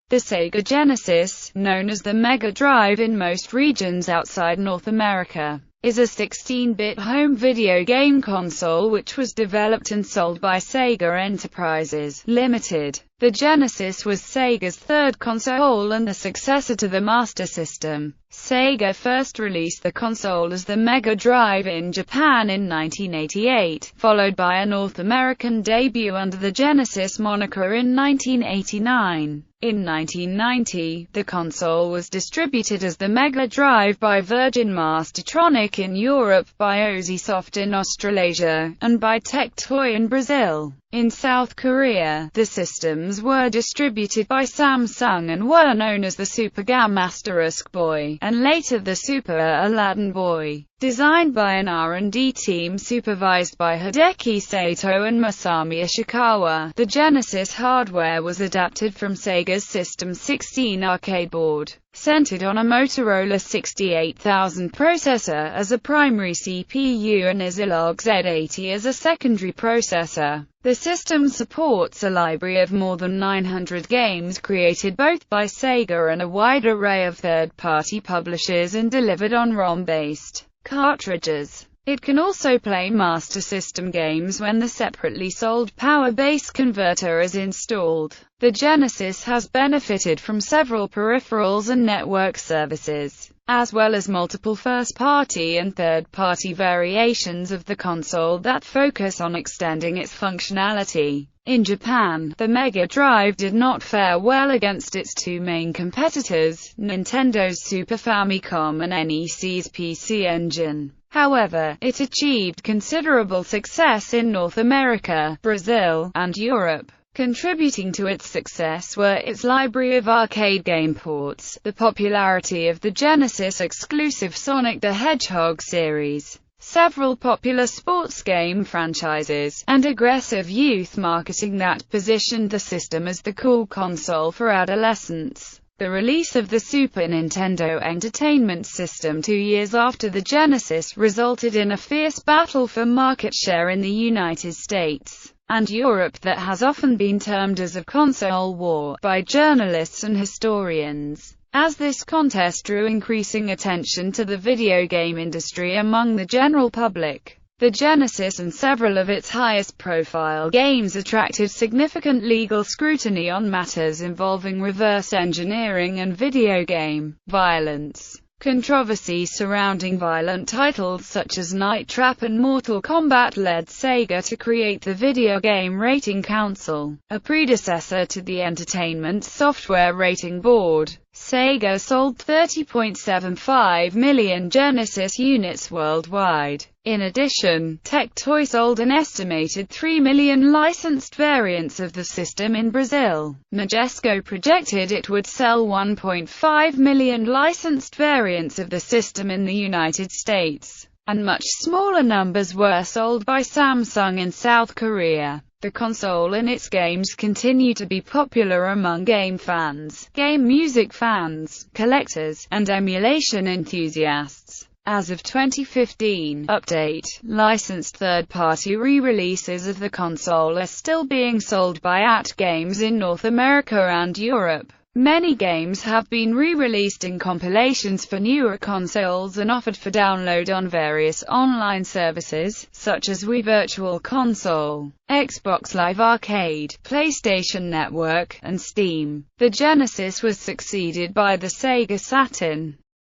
The Sega Genesis, known as the Mega Drive in most regions outside North America, is a 16-bit home video game console which was developed and sold by Sega Enterprises, Ltd. The Genesis was Sega's third console and the successor to the Master System. Sega first released the console as the Mega Drive in Japan in 1988, followed by a North American debut under the Genesis moniker in 1989. In 1990, the console was distributed as the Mega Drive by Virgin Mastertronic in Europe, by Ozisoft in Australasia, and by Tectoy in Brazil. In South Korea, the systems were distributed by Samsung and were known as the Super Game** Boy, and later the Super Aladdin Boy. Designed by an R&D team supervised by Hideki Sato and Masami Ishikawa, the Genesis hardware was adapted from Sega's System 16 arcade board, centered on a Motorola 68000 processor as a primary CPU and a Zilog Z80 as a secondary processor. The system supports a library of more than 900 games created both by Sega and a wide array of third-party publishers and delivered on ROM-based cartridges. It can also play Master System games when the separately sold Power Base converter is installed. The Genesis has benefited from several peripherals and network services, as well as multiple first-party and third-party variations of the console that focus on extending its functionality. In Japan, the Mega Drive did not fare well against its two main competitors, Nintendo's Super Famicom and NEC's PC Engine. However, it achieved considerable success in North America, Brazil, and Europe. Contributing to its success were its library of arcade game ports, the popularity of the Genesis-exclusive Sonic the Hedgehog series, several popular sports game franchises, and aggressive youth marketing that positioned the system as the cool console for adolescents. The release of the Super Nintendo Entertainment System 2 years after the Genesis resulted in a fierce battle for market share in the United States and Europe that has often been termed as a console war by journalists and historians. As this contest drew increasing attention to the video game industry among the general public, the Genesis and several of its highest-profile games attracted significant legal scrutiny on matters involving reverse engineering and video game violence. Controversy surrounding violent titles such as Night Trap and Mortal Kombat led Sega to create the Video Game Rating Council, a predecessor to the Entertainment Software Rating Board. Sega sold 30.75 million Genesis units worldwide. In addition, Tectoy sold an estimated 3 million licensed variants of the system in Brazil. Majesco projected it would sell 1.5 million licensed variants of the system in the United States, and much smaller numbers were sold by Samsung in South Korea. The console and its games continue to be popular among game fans, game music fans, collectors, and emulation enthusiasts. As of 2015, update, licensed third-party re-releases of the console are still being sold by AT-Games in North America and Europe. Many games have been re-released in compilations for newer consoles and offered for download on various online services, such as Wii Virtual Console, Xbox Live Arcade, PlayStation Network, and Steam. The Genesis was succeeded by the Sega Saturn.